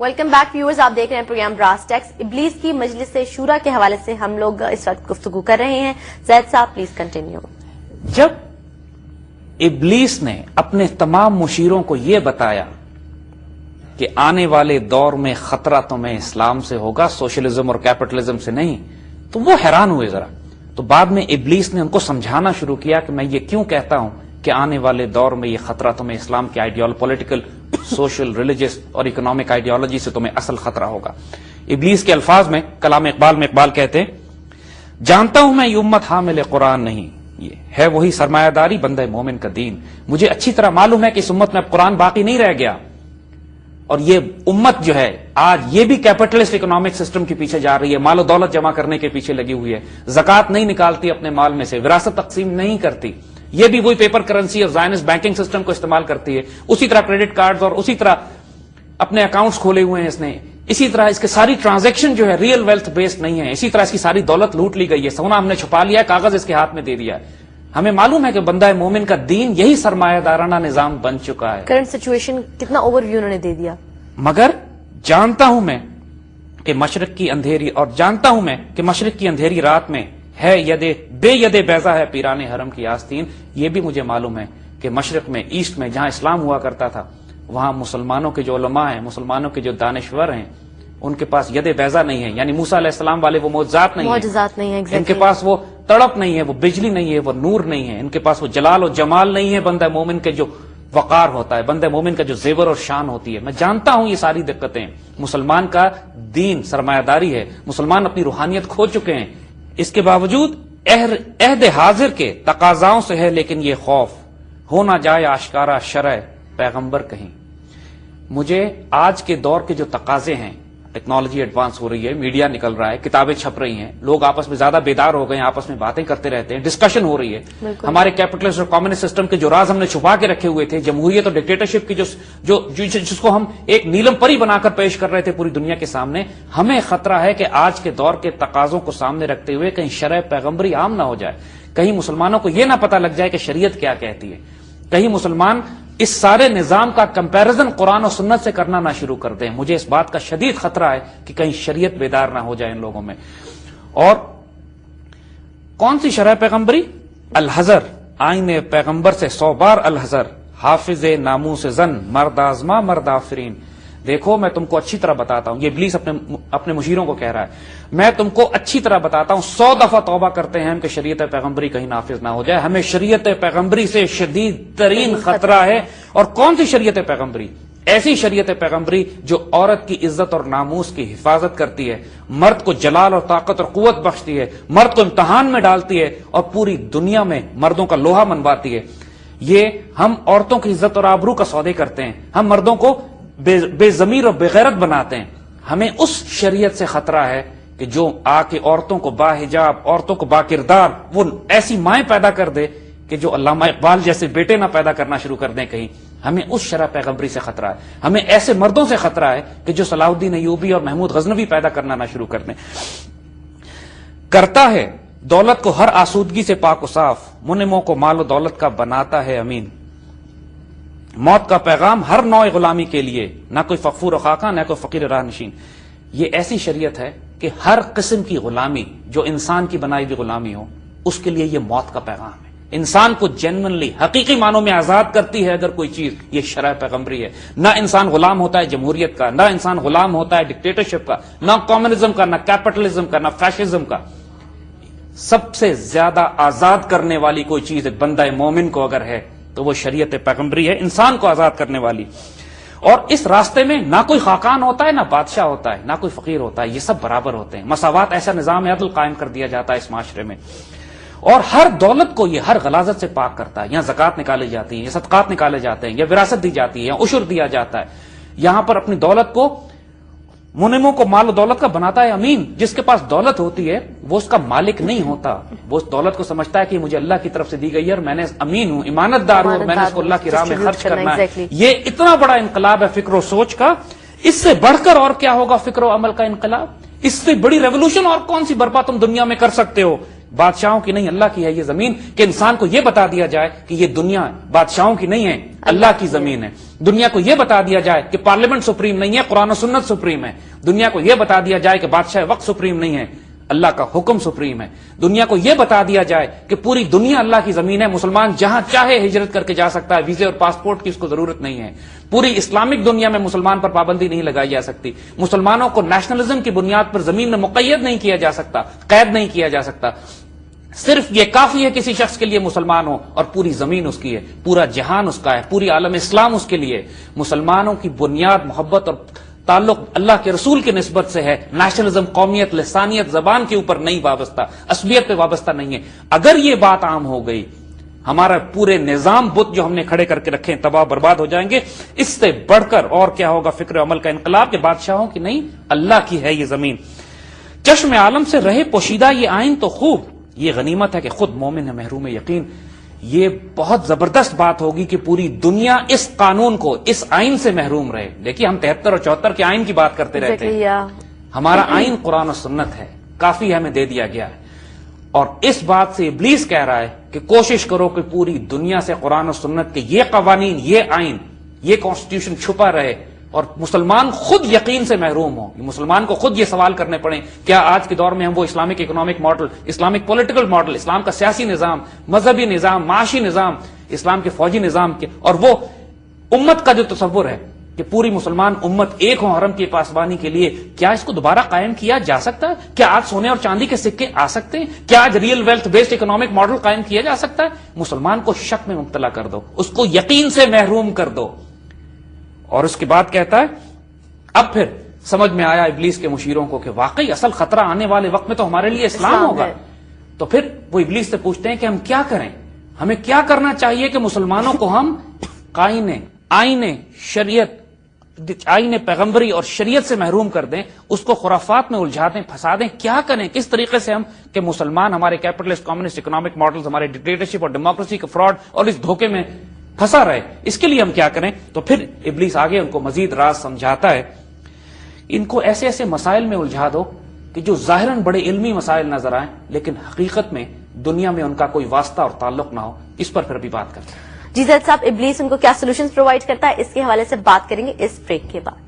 Welcome back viewers, آپ دیکھ رہے ہیں پروگرام براس ٹیکس۔ ابلیس کی مجلس شورا کے حوالے سے ہم لوگ اس وقت گفتگو کر رہے ہیں۔ زید صاحب پلیز کنٹینیو۔ جب ابلیس نے اپنے تمام مشیروں کو یہ بتایا کہ آنے والے دور میں خطرہ تمہیں اسلام سے ہوگا، سوشلزم اور کیپٹلزم سے نہیں، تو وہ حیران ہوئے ذرا۔ تو بعد میں ابلیس نے ان کو سمجھانا شروع کیا کہ میں یہ کیوں کہتا ہوں کہ آنے والے دور میں یہ خطرہ تمہیں اسلام کی پولیٹیکل، سوشل، ریلیجس اور اکنامک آئیڈیالوجی سے تمہیں اصل خطرہ ہوگا۔ ابلیس کے الفاظ میں کلام اقبال میں اقبال کہتے ہیں، جانتا ہوں میں یہ امت حامل قرآن نہیں، یہ ہے وہی سرمایہ داری بندہ مومن کا دین۔ مجھے اچھی طرح معلوم ہے کہ اس امت میں اب قرآن باقی نہیں رہ گیا، اور یہ امت جو ہے آج یہ بھی کیپٹلسٹ اکنامک سسٹم کے پیچھے جا رہی ہے، مال و دولت جمع کرنے کے پیچھے لگی ہوئی ہے، زکوٰۃ نہیں نکالتی اپنے مال میں سے، وراثت تقسیم نہیں کرتی، یہ بھی وہی پیپر کرنسی اور زائنس بینکنگ سسٹم کو استعمال کرتی ہے، اسی طرح کریڈٹ کارڈز اور اسی طرح اپنے اکاؤنٹس کھولے ہوئے ہیں اس نے، اسی طرح اس کے ساری ٹرانزیکشن جو ہے ریئل ویلتھ بیسڈ نہیں ہے، اسی طرح اس کی ساری دولت لوٹ لی گئی ہے، سونا ہم نے چھپا لیا ہے، کاغذ اس کے ہاتھ میں دے دیا ہے۔ ہمیں معلوم ہے کہ بندہ مومن کا دین یہی سرمایہ دارانہ نظام بن چکا ہے۔ کرنٹ سچویشن کتنا اوور ویو انہوں نے دے دیا۔ مگر جانتا ہوں میں کہ مشرق کی اندھیری، اور جانتا ہوں میں کہ مشرق کی اندھیری رات میں ہے بے ید بیضا ہے پیران حرم کی آستین۔ یہ بھی مجھے معلوم ہے کہ مشرق میں، ایسٹ میں، جہاں اسلام ہوا کرتا تھا، وہاں مسلمانوں کے جو علماء ہیں، مسلمانوں کے جو دانشور ہیں، ان کے پاس ید بیضا نہیں ہے، یعنی موسیٰ علیہ السلام والے وہ معجزات نہیں ہیں، ان کے پاس وہ تڑپ نہیں ہے، وہ بجلی نہیں ہے، وہ نور نہیں ہے، ان کے پاس وہ جلال و جمال نہیں ہے بندہ مومن کے جو وقار ہوتا ہے، بندہ مومن کا جو زیور اور شان ہوتی ہے۔ میں جانتا ہوں یہ ساری دقتیں، مسلمان کا دین سرمایہ داری ہے، مسلمان اپنی روحانیت کھو چکے ہیں، اس کے باوجود عہد حاضر کے تقاضاؤں سے ہے لیکن یہ خوف، ہو نہ جائے آشکارا شرع پیغمبر کہیں۔ مجھے آج کے دور کے جو تقاضے ہیں، ٹیکنالوجی ایڈوانس ہو رہی ہے، میڈیا نکل رہا ہے، کتابیں چھپ رہی ہیں، لوگ آپس میں زیادہ بیدار ہو گئے ہیں، آپس میں باتیں کرتے رہتے ہیں، ڈسکشن ہو رہی ہے۔ ہمارے کیپٹلسٹ اور کمیونسٹ سسٹم کے جو راز ہم نے چھپا کے رکھے ہوئے تھے، جمہوریت اور ڈکٹیٹرشپ کی جس کو ہم ایک نیلم پری بنا کر پیش کر رہے تھے پوری دنیا کے سامنے، ہمیں خطرہ ہے کہ آج کے دور کے تقاضوں کو سامنے رکھتے ہوئے کہیں شرع پیغمبری عام نہ ہو جائے، کہیں مسلمانوں کو یہ نہ پتہ لگ جائے کہ شریعت کیا کہتی ہے، کہیں مسلمان اس سارے نظام کا کمپیرزن قرآن و سنت سے کرنا نہ شروع کر دیں۔ مجھے اس بات کا شدید خطرہ ہے کہ کہیں شریعت بیدار نہ ہو جائے ان لوگوں میں۔ اور کون سی شرع پیغمبری؟ الحذر، آئین پیغمبر سے 100 بار الحذر، حافظ ناموس زن، مرد آزما مرد آفرین۔ دیکھو میں تم کو اچھی طرح بتاتا ہوں، یہ ابلیس اپنے مشیروں کو کہہ رہا ہے، میں تم کو اچھی طرح بتاتا ہوں، 100 دفعہ توبہ کرتے ہیں ہم کہ شریعت پیغمبری کہیں نافذ نہ ہو جائے، ہمیں شریعت پیغمبری سے شدید ترین خطرہ ہے۔ اور کون سی شریعت پیغمبری؟ ایسی شریعت پیغمبری جو عورت کی عزت اور ناموس کی حفاظت کرتی ہے، مرد کو جلال اور طاقت اور قوت بخشتی ہے، مرد کو امتحان میں ڈالتی ہے اور پوری دنیا میں مردوں کا لوہا منواتی ہے۔ یہ ہم عورتوں کی عزت اور آبرو کا سودے کرتے ہیں، ہم مردوں کو بے ضمیر اور بغیرت بناتے ہیں۔ ہمیں اس شریعت سے خطرہ ہے کہ جو آ کے عورتوں کو باحجاب، عورتوں کو با کردار، وہ ایسی مائیں پیدا کر دے کہ جو علامہ اقبال جیسے بیٹے نہ پیدا کرنا شروع کر دیں کہیں۔ ہمیں اس شرع پیغمبری سے خطرہ ہے، ہمیں ایسے مردوں سے خطرہ ہے کہ جو صلاح الدین ایوبی اور محمود غزنوی پیدا کرنا نہ شروع کر دیں۔ کرتا ہے دولت کو ہر آسودگی سے پاک و صاف، منعموں کو مال و دولت کا بناتا ہے امین۔ موت کا پیغام ہر نوع غلامی کے لیے، نہ کوئی فقفور و خاکہ نہ کوئی فقیر راہ نشین۔ یہ ایسی شریعت ہے کہ ہر قسم کی غلامی جو انسان کی بنائی ہوئی غلامی ہو، اس کے لیے یہ موت کا پیغام ہے۔ انسان کو جینوئنلی حقیقی معنوں میں آزاد کرتی ہے اگر کوئی چیز، یہ شرع پیغمبری ہے۔ نہ انسان غلام ہوتا ہے جمہوریت کا، نہ انسان غلام ہوتا ہے ڈکٹیٹرشپ کا، نہ کمیونزم کا، نہ کیپٹلزم کا، نہ فیشزم کا۔ سب سے زیادہ آزاد کرنے والی کوئی چیز ایک بندہ مومن کو اگر ہے تو وہ شریعت پیغمبری ہے، انسان کو آزاد کرنے والی۔ اور اس راستے میں نہ کوئی خاقان ہوتا ہے، نہ بادشاہ ہوتا ہے، نہ کوئی فقیر ہوتا ہے، یہ سب برابر ہوتے ہیں۔ مساوات، ایسا نظام عدل قائم کر دیا جاتا ہے اس معاشرے میں، اور ہر دولت کو یہ ہر غلاظت سے پاک کرتا ہے۔ یہاں زکوٰۃ نکالی جاتی ہے، یا صدقات نکالے جاتے ہیں، یا وراثت دی جاتی ہے، یا عشر دیا جاتا ہے۔ یہاں پر اپنی دولت کو، منعموں کو مال و دولت کا بناتا ہے امین۔ جس کے پاس دولت ہوتی ہے وہ اس کا مالک نہیں ہوتا، وہ اس دولت کو سمجھتا ہے کہ مجھے اللہ کی طرف سے دی گئی ہے اور میں نے امین ہوں، امانت دار ہوں، اور میں نے اس کو اللہ کی راہ میں خرچ کرنا ہے۔ یہ اتنا بڑا انقلاب ہے فکر و سوچ کا، اس سے بڑھ کر اور کیا ہوگا فکر و عمل کا انقلاب؟ اس سے بڑی ریولوشن اور کون سی برپا تم دنیا میں کر سکتے ہو بادشاہوں کی نہیں اللہ کی ہے یہ زمین, کہ انسان کو یہ بتا دیا جائے کہ یہ دنیا بادشاہوں کی نہیں ہے, اللہ کی زمین ہے. دنیا کو یہ بتا دیا جائے کہ پارلیمنٹ سپریم نہیں ہے, قرآن و سنت سپریم ہے. دنیا کو یہ بتا دیا جائے کہ بادشاہ وقت سپریم نہیں ہے, اللہ کا حکم سپریم ہے. دنیا کو یہ بتا دیا جائے کہ پوری دنیا اللہ کی زمین ہے, مسلمان جہاں چاہے ہجرت کر کے جا سکتا ہے, ویزے اور پاسپورٹ کی اس کو ضرورت نہیں ہے. پوری اسلامک دنیا میں مسلمان پر پابندی نہیں لگائی جا سکتی. مسلمانوں کو نیشنلزم کی بنیاد پر زمین میں مقید نہیں کیا جا سکتا, قید نہیں کیا جا سکتا. صرف یہ کافی ہے کسی شخص کے لیے مسلمان ہو اور پوری زمین اس کی ہے, پورا جہان اس کا ہے, پوری عالم اسلام اس کے لیے. مسلمانوں کی بنیاد محبت اور تعلق اللہ کے رسول کی نسبت سے ہے. نیشنلزم, قومیت, لسانیت, زبان کے اوپر نہیں وابستہ, عصبیت پہ وابستہ نہیں ہے. اگر یہ بات عام ہو گئی, ہمارا پورے نظام بت جو ہم نے کھڑے کر کے رکھے ہیں تباہ برباد ہو جائیں گے. اس سے بڑھ کر اور کیا ہوگا فکر و عمل کا انقلاب, کہ بادشاہوں کی نہیں اللہ کی ہے یہ زمین. چشم عالم سے رہے پوشیدہ یہ آئین تو خوب, یہ غنیمت ہے کہ خود مومن ہے محروم یقین. یہ بہت زبردست بات ہوگی کہ پوری دنیا اس قانون کو, اس آئین سے محروم رہے. دیکھیے ہم 73 اور 74 کے آئین کی بات کرتے رہتے ہیں, ہمارا آئین قرآن و سنت ہے, کافی ہمیں دے دیا گیا ہے. اور اس بات سے ابلیس کہہ رہا ہے کہ کوشش کرو کہ پوری دنیا سے قرآن و سنت کے یہ قوانین, یہ آئین, یہ کانسٹیٹیوشن چھپا رہے اور مسلمان خود یقین سے محروم ہوں. مسلمان کو خود یہ سوال کرنے پڑیں, کیا آج کے دور میں ہم وہ Islamic economic model, Islamic political model, اسلام کا سیاسی نظام, مذہبی نظام, معاشی نظام, اسلام کے فوجی نظام کے, اور وہ امت کا جو تصور ہے کہ پوری مسلمان امت ایک ہو حرم کی پاسبانی کے لیے, کیا اس کو دوبارہ قائم کیا جا سکتا ہے؟ کیا آج سونے اور چاندی کے سکے آ سکتے ہیں؟ کیا آج real wealth based economic model قائم کیا جا سکتا ہے؟ مسلمان کو شک میں مبتلا کر دو, اس کو یقین سے محروم کر دو. اور اس کے بعد کہتا ہے اب پھر سمجھ میں آیا ابلیس کے مشیروں کو کہ واقعی اصل خطرہ آنے والے وقت میں تو ہمارے لیے اسلام ہوگا. تو پھر وہ ابلیس سے پوچھتے ہیں کہ ہم کیا کریں, ہمیں کیا کرنا چاہیے کہ مسلمانوں کو ہم آئین شریعت, آئین پیغمبری اور شریعت سے محروم کر دیں, اس کو خرافات میں الجھا دیں, پھنسا دیں. کیا کریں, کس طریقے سے ہم کہ مسلمان ہمارے کیپٹلسٹ کمیونسٹ اکنامک ماڈلز, ہمارے ڈکٹیٹرشپ اور ڈیموکریسی کا فراڈ اور اس دھوکے میں پھنسا رہے, اس کے لیے ہم کیا کریں؟ تو پھر ابلیس آگے ان کو مزید راز سمجھاتا ہے. ان کو ایسے ایسے مسائل میں الجھا دو کہ جو ظاہراً بڑے علمی مسائل نظر آئیں لیکن حقیقت میں دنیا میں ان کا کوئی واسطہ اور تعلق نہ ہو. اس پر پھر بھی بات کرتے ہیں. جی زید صاحب, ابلیس ان کو کیا سولوشنز پرووائڈ کرتا ہے, اس کے حوالے سے بات کریں گے اس بریک کے بعد.